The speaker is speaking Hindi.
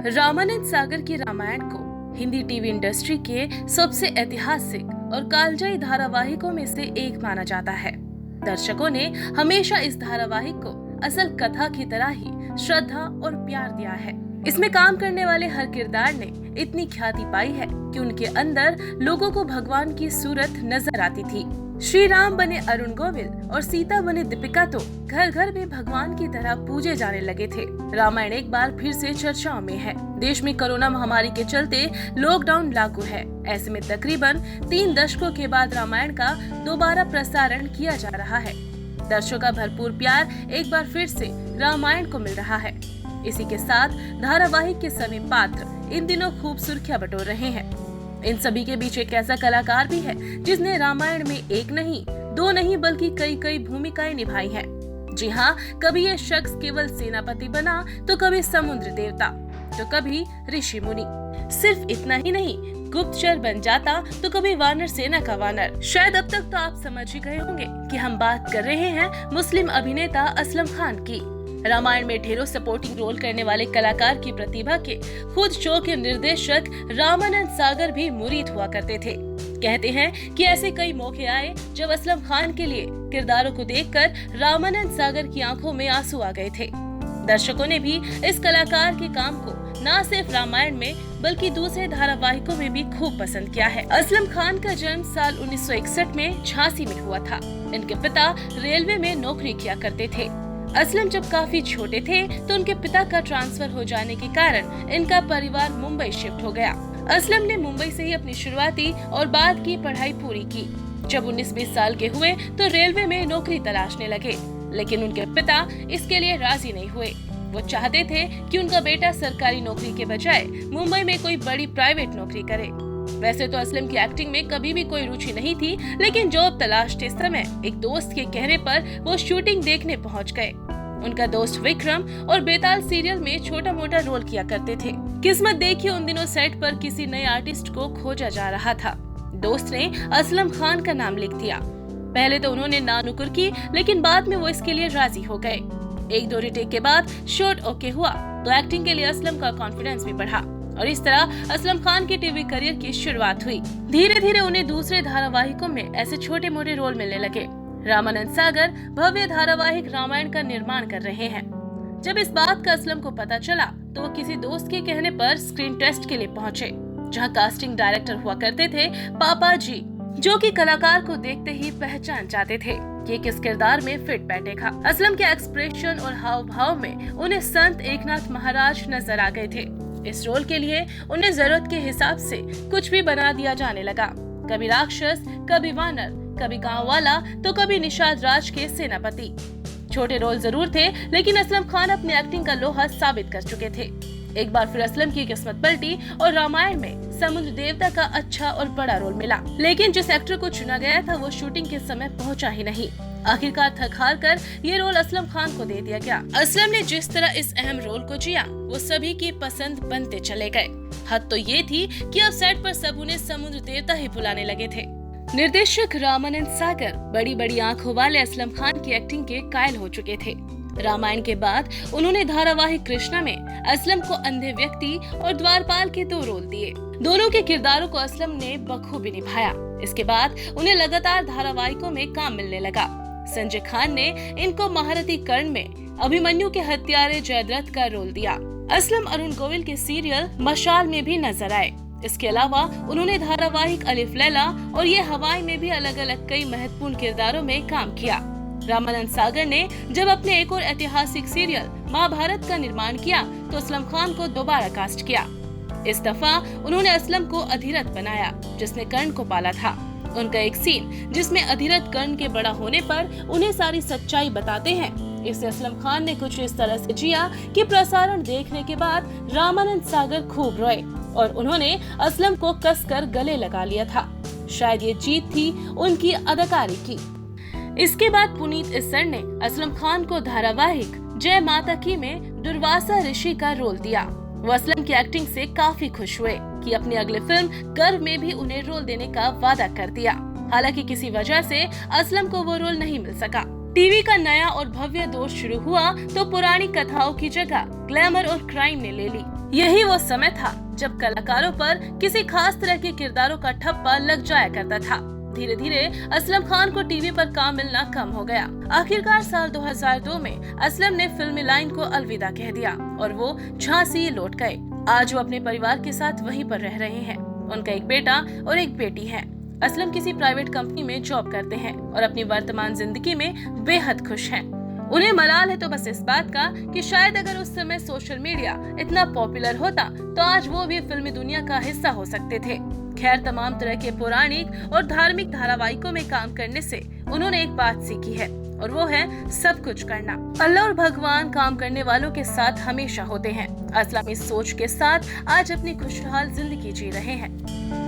रामानंद सागर की रामायण को हिंदी टीवी इंडस्ट्री के सबसे ऐतिहासिक और कालजयी धारावाहिकों में से एक माना जाता है। दर्शकों ने हमेशा इस धारावाहिक को असल कथा की तरह ही श्रद्धा और प्यार दिया है। इसमें काम करने वाले हर किरदार ने इतनी ख्याति पाई है कि उनके अंदर लोगों को भगवान की सूरत नजर आती थी। श्री राम बने अरुण गोविल और सीता बने दीपिका तो घर घर में भगवान की तरह पूजे जाने लगे थे। रामायण एक बार फिर से चर्चाओं में है। देश में कोरोना महामारी के चलते लॉकडाउन लागू है। ऐसे में तकरीबन 3 दशकों के बाद रामायण का दोबारा प्रसारण किया जा रहा है। दर्शकों का भरपूर प्यार एक बार फिर से रामायण को मिल रहा है। इसी के साथ धारावाहिक के सभी पात्र इन दिनों खूब सुर्खियां बटोर रहे हैं। इन सभी के बीच एक ऐसा कलाकार भी है जिसने रामायण में एक नहीं, 2 नहीं बल्कि कई भूमिकाएं निभाई हैं। जी हाँ, कभी ये शख्स केवल सेनापति बना तो कभी समुद्र देवता तो कभी ऋषि मुनि। सिर्फ इतना ही नहीं, गुप्तचर बन जाता तो कभी वानर सेना का वानर। शायद अब तक तो आप समझ ही गए होंगे कि हम बात कर रहे हैं मुस्लिम अभिनेता असलम खान की। रामायण में ढेरों सपोर्टिंग रोल करने वाले कलाकार की प्रतिभा के खुद शो के निर्देशक रामानंद सागर भी मुरीद हुआ करते थे। कहते हैं कि ऐसे कई मौके आए जब असलम खान के लिए किरदारों को देखकर रामानंद सागर की आंखों में आंसू आ गए थे। दर्शकों ने भी इस कलाकार के काम को न सिर्फ रामायण में बल्कि दूसरे धारावाहिकों में भी खूब पसंद किया है। असलम खान का जन्म साल 1961 में झांसी में हुआ था। इनके पिता रेलवे में नौकरी किया करते थे। असलम जब काफी छोटे थे तो उनके पिता का ट्रांसफर हो जाने के कारण इनका परिवार मुंबई शिफ्ट हो गया। असलम ने मुंबई से ही अपनी शुरुआती और बाद की पढ़ाई पूरी की। जब 19-20 साल के हुए तो रेलवे में नौकरी तलाशने लगे, लेकिन उनके पिता इसके लिए राजी नहीं हुए। वो चाहते थे कि उनका बेटा सरकारी नौकरी के बजाय मुंबई में कोई बड़ी प्राइवेट नौकरी करे। वैसे तो असलम की एक्टिंग में कभी भी कोई रुचि नहीं थी, लेकिन जॉब तलाशते समय एक दोस्त के कहने पर वो शूटिंग देखने पहुंच गए। उनका दोस्त विक्रम और बेताल सीरियल में छोटा मोटा रोल किया करते थे। किस्मत देखिए, उन दिनों सेट पर किसी नए आर्टिस्ट को खोजा जा रहा था। दोस्त ने असलम खान का नाम लिख दिया। पहले तो उन्होंने नानुकुर की, लेकिन बाद में वो इसके लिए राजी हो गए। 1-2 रीटेक के बाद शॉट ओके हुआ तो एक्टिंग के लिए असलम का कॉन्फिडेंस भी बढ़ा और इस तरह असलम खान के टीवी करियर की शुरुआत हुई। धीरे धीरे उन्हें दूसरे धारावाहिकों में ऐसे छोटे मोटे रोल मिलने लगे। रामानंद सागर भव्य धारावाहिक रामायण का निर्माण कर रहे हैं। जब इस बात का असलम को पता चला तो वो किसी दोस्त के कहने पर स्क्रीन टेस्ट के लिए पहुंचे, जहां कास्टिंग डायरेक्टर हुआ करते थे पापा जी, जो कि कलाकार को देखते ही पहचान जाते थे कि किस किरदार में फिट बैठेगा। असलम के एक्सप्रेशन और हाव भाव में उन्हें संत एकनाथ महाराज नजर आ गए थे। इस रोल के लिए उन्हें जरूरत के हिसाब से कुछ भी बना दिया जाने लगा। कभी राक्षस, कभी वानर, कभी गांव वाला तो कभी निषाद राज के सेनापति। छोटे रोल जरूर थे, लेकिन असलम खान अपने एक्टिंग का लोहा साबित कर चुके थे। एक बार फिर असलम की किस्मत पलटी और रामायण में समुद्र देवता का अच्छा और बड़ा रोल मिला। लेकिन जिस एक्टर को चुना गया था वो शूटिंग के समय पहुंचा ही नहीं। आखिरकार थक हार कर ये रोल असलम खान को दे दिया गया। असलम ने जिस तरह इस अहम रोल को जिया वो सभी की पसंद बनते चले गए। हद तो ये थी कि अब सेट पर सब उन्हें समुद्र देवता ही बुलाने लगे थे। निर्देशक रामानंद सागर बड़ी बड़ी आंखों वाले असलम खान की एक्टिंग के कायल हो चुके थे। रामायण के बाद उन्होंने धारावाहिक कृष्णा में असलम को अंधे व्यक्ति और द्वारपाल के 2 रोल दिए। दोनों के किरदारों को असलम ने बखूबी निभाया। इसके बाद उन्हें लगातार धारावाहिकों में काम मिलने लगा। संजय खान ने इनको महारथी कर्ण में अभिमन्यु के हत्यारे जयद्रथ का रोल दिया। असलम अरुण गोविल के सीरियल मशाल में भी नजर आए। इसके अलावा उन्होंने धारावाहिक अलिफ लैला और ये हवाई में भी अलग अलग कई महत्वपूर्ण किरदारों में काम किया। रामानंद सागर ने जब अपने एक और ऐतिहासिक सीरियल महाभारत का निर्माण किया तो असलम खान को दोबारा कास्ट किया। इस दफा उन्होंने असलम को अधिरथ बनाया, जिसने कर्ण को पाला था। उनका एक सीन जिसमें अधिरथ कर्ण के बड़ा होने पर उन्हें सारी सच्चाई बताते हैं, इसे असलम खान ने कुछ इस तरह से जिया कि प्रसारण देखने के बाद रामानंद सागर खूब रोए और उन्होंने असलम को कसकर गले लगा लिया था। शायद ये जीत थी उनकी अदाकारी की। इसके बाद पुनीत इस्सर ने असलम खान को धारावाहिक जय माता की में दुर्वासा ऋषि का रोल दिया। वो असलम की एक्टिंग से काफी खुश हुए कि अपनी अगली फिल्म गर्व में भी उन्हें रोल देने का वादा कर दिया। हालांकि किसी वजह से असलम को वो रोल नहीं मिल सका। टीवी का नया और भव्य दौर शुरू हुआ तो पुरानी कथाओं की जगह ग्लैमर और क्राइम ने ले ली। यही वो समय था जब कलाकारों पर किसी खास तरह के किरदारों का ठप्पा लग जाया करता था। धीरे धीरे असलम खान को टीवी पर काम मिलना कम हो गया। आखिरकार साल 2002 में असलम ने फिल्मी लाइन को अलविदा कह दिया और वो झांसी लौट गए। आज वो अपने परिवार के साथ वहीं पर रह रहे हैं। उनका एक बेटा और एक बेटी है। असलम किसी प्राइवेट कंपनी में जॉब करते हैं और अपनी वर्तमान जिंदगी में बेहद खुश हैं। उन्हें मलाल है तो बस इस बात का कि शायद अगर उस समय सोशल मीडिया इतना पॉपुलर होता तो आज वो भी फिल्मी दुनिया का हिस्सा हो सकते थे। खैर, तमाम तरह के पौराणिक और धार्मिक धारावाहिकों में काम करने से उन्होंने एक बात सीखी है और वो है सब कुछ करना। अल्लाह और भगवान काम करने वालों के साथ हमेशा होते हैं। असलम इस सोच के साथ आज अपनी खुशहाल जिंदगी जी रहे हैं।